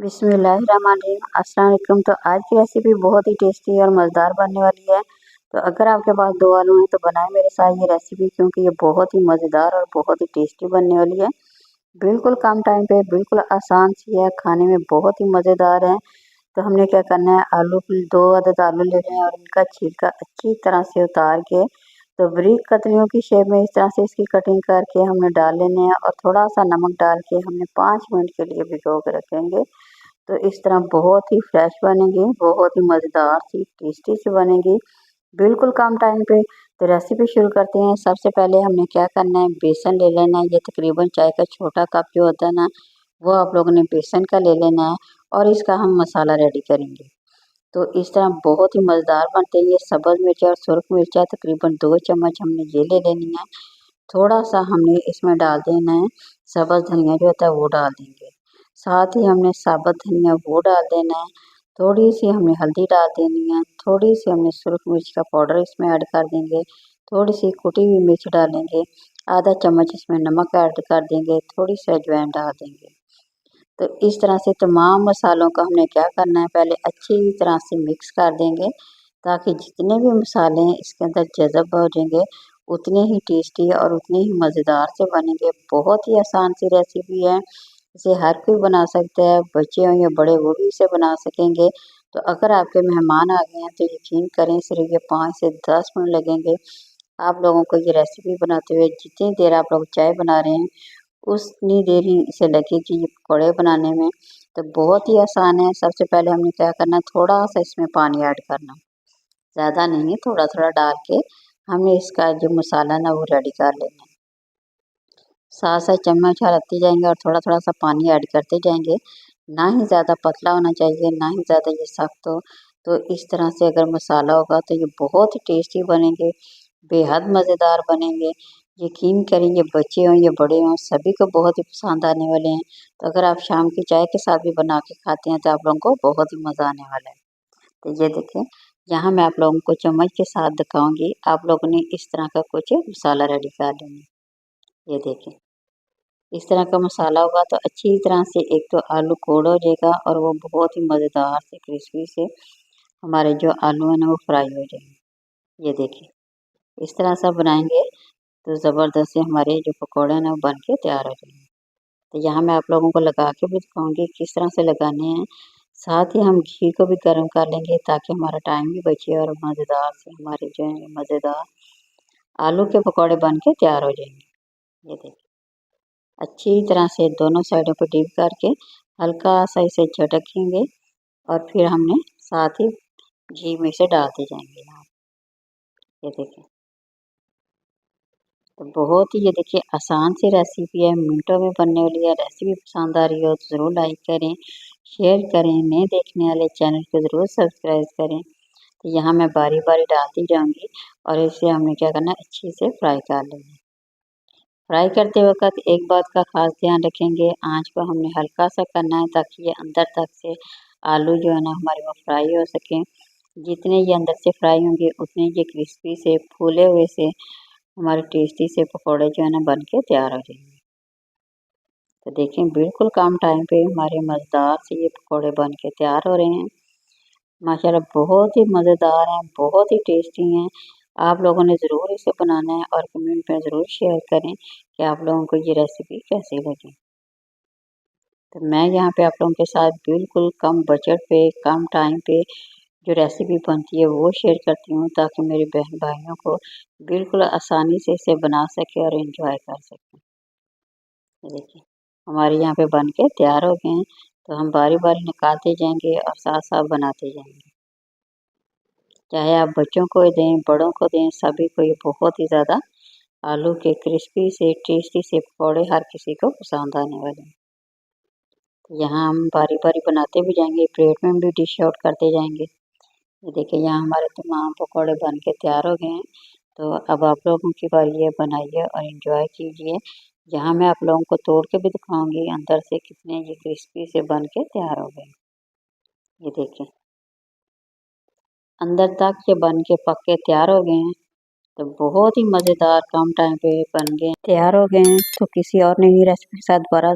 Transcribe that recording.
बिस्मिल्लाहिर्रहमानिर्रहीम। अस्सलाम वालेकुम। तो आज की रेसिपी बहुत ही टेस्टी और मज़ेदार बनने वाली है। तो अगर आपके पास 2 आलू हैं तो बनाएं मेरे साथ ये रेसिपी, क्योंकि ये बहुत ही मज़ेदार और बहुत ही टेस्टी बनने वाली है। बिल्कुल कम टाइम पे बिल्कुल आसान सी है, खाने में बहुत ही मज़ेदार है। तो हमने क्या करना है, आलू 2 अदद आलू ले लें और इनका छिलका अच्छी तरह से उतार के तो बारीक कतरियों की शेप में इस तरह से इसकी कटिंग करके हमने डाल लेने हैं और थोड़ा सा नमक डाल के हमने 5 मिनट के लिए भिगो के रखेंगे। तो इस तरह बहुत ही फ्रेश बनेगी, बहुत ही मज़ेदार सी टेस्टी सी बनेगी, बिल्कुल कम टाइम पे। तो रेसिपी शुरू करते हैं। सबसे पहले हमने क्या करना है, बेसन ले लेना है। ये तकरीबन चाय का छोटा कप जो होता है ना, वो आप लोगों ने बेसन का ले लेना है और इसका हम मसाला रेडी करेंगे। तो इस तरह बहुत ही मज़ेदार बनते हैं। ये सब्ज़ मिर्च और सुरख मिर्च है, तकरीबन 2 चम्मच हमने ये ले लेनी है। थोड़ा सा हमने इसमें डाल देना है सब्ज़ धनिया जो होता है वो डाल देंगे। साथ ही हमने साबुत धनिया वो डाल देना है। थोड़ी सी हमने हल्दी डाल देनी है। थोड़ी सी हमने सुरख मिर्च का पाउडर इसमें ऐड कर देंगे। थोड़ी सी कुटी हुई मिर्च डालेंगे। आधा चम्मच इसमें नमक ऐड कर देंगे। थोड़ी सी अजवाइन डाल देंगे। तो इस तरह से तमाम मसालों का हमने क्या करना है, पहले अच्छी तरह से मिक्स कर देंगे ताकि जितने भी मसाले हैं इसके अंदर जज़ब हो जाएंगे, उतने ही टेस्टी और उतने ही मज़ेदार से बनेंगे। बहुत ही आसान सी रेसिपी है, इसे हर कोई बना सकता है, बच्चे हों या बड़े वो भी इसे बना सकेंगे। तो अगर आपके मेहमान आ गए हैं तो यकीन करें सिर्फ ये 5 से 10 मिनट लगेंगे आप लोगों को ये रेसिपी बनाते हुए। जितनी देर आप लोग चाय बना रहे हैं उतनी देर ही इसे लगेगी ये पकौड़े बनाने में। तो बहुत ही आसान है। सबसे पहले हमने क्या करना है, थोड़ा सा इसमें पानी ऐड करना, ज़्यादा नहीं, थोड़ा थोड़ा डाल के हमने इसका जो मसाला ना वो रेडी कर लेना है। साथ साथ चम्मच हलाते जाएंगे और थोड़ा थोड़ा सा पानी ऐड करते जाएंगे। ना ही ज़्यादा पतला होना चाहिए, ना ही ज़्यादा ये सख्त हो। तो इस तरह से अगर मसाला होगा तो ये बहुत ही टेस्टी बनेंगे, बेहद मज़ेदार बनेंगे। यकीन करें ये बच्चे हों या बड़े हों सभी को बहुत ही पसंद आने वाले हैं। तो अगर आप शाम की चाय के साथ भी बना के खाते हैं तो आप लोगों को बहुत ही मज़ा आने वाला है। तो ये देखें, यहाँ मैं आप लोगों को चम्मच के साथ दिखाऊंगी। आप लोगों ने इस तरह का कुछ मसाला रेडी कर लेना है। ये देखें, इस तरह का मसाला होगा तो अच्छी तरह से एक तो आलू कोल्ड हो जाएगा और वो बहुत ही मज़ेदार से क्रिस्पी से हमारे जो आलू हैं ना वो फ्राई हो जाएंगे। ये देखिए, इस तरह से बनाएंगे तो ज़बरदस्त से हमारे जो पकौड़े हैं ना वो बन के तैयार हो जाएंगे। तो यहाँ मैं आप लोगों को लगा के भी दिखाऊंगी किस तरह से लगाने हैं। साथ ही हम घी को भी गर्म कर लेंगे ताकि हमारा टाइम भी बचे और मज़ेदार से हमारे जो है मज़ेदार आलू के पकौड़े बन के तैयार हो जाएंगे। ये देखिए, अच्छी तरह से दोनों साइडों पर डीप करके हल्का सा इसे झटकेंगे और फिर हमने साथ ही घी में से डालते जाएंगे यहाँ। ये देखिए, तो बहुत ही ये देखिए आसान सी रेसिपी है, मिनटों में बनने वाली है। रेसिपी पसंद आ रही हो तो ज़रूर लाइक करें, शेयर करें, नए देखने वाले चैनल को ज़रूर सब्सक्राइब करें। तो यहाँ मैं बारी बारी डालती जाऊँगी और इसे हमने क्या करना है, अच्छी से फ्राई कर लेना है। फ्राई करते वक्त एक बात का खास ध्यान रखेंगे, आंच को हमने हल्का सा करना है ताकि ये अंदर तक से आलू जो है ना हमारे वो फ्राई हो सकें। जितने ये अंदर से फ्राई होंगे उतने ये क्रिस्पी से फूले हुए से हमारे टेस्टी से पकौड़े जो है ना बन के तैयार हो जाएंगे। तो देखें, बिल्कुल कम टाइम पे हमारे मज़ेदार से ये पकौड़े बन के तैयार हो रहे हैं। माशाल्लाह बहुत ही मज़ेदार हैं, बहुत ही टेस्टी हैं। आप लोगों ने ज़रूर इसे बनाना है और कमेंट में ज़रूर शेयर करें कि आप लोगों को ये रेसिपी कैसी लगी। तो मैं यहाँ पे आप लोगों के साथ बिल्कुल कम बजट पे, कम टाइम पे जो रेसिपी बनती है वो शेयर करती हूँ ताकि मेरे बहन भाइयों को बिल्कुल आसानी से इसे बना सके और एंजॉय कर सकें। ये देखिए, हमारे यहाँ पे बन के तैयार हो गए हैं। तो हम बारी बारी निकालते जाएंगे और साथ साथ बनाते जाएंगे। चाहे आप बच्चों को दें, बड़ों को दें, सभी को ये बहुत ही ज़्यादा आलू के क्रिस्पी से टेस्टी से पकौड़े हर किसी को पसंद आने वाले हैं। तो यहाँ हम बारी बारी बनाते भी जाएंगे, प्लेट में भी डिश आउट करते जाएंगे। ये देखिए, यहाँ हमारे तमाम पकौड़े बन के तैयार हो गए हैं। तो अब आप लोगों की बारी है, बनाइए और एंजॉय कीजिए। यहाँ मैं आप लोगों को तोड़ के भी दिखाऊंगी अंदर से कितने ये क्रिस्पी से बन के तैयार हो गए। ये देखिए, अंदर तक ये बन के पक के तैयार हो गए हैं। तो बहुत ही मज़ेदार कम टाइम पे बन गए तैयार हो गए हैं। तो किसी और नई रेसिपी के साथ दोबारा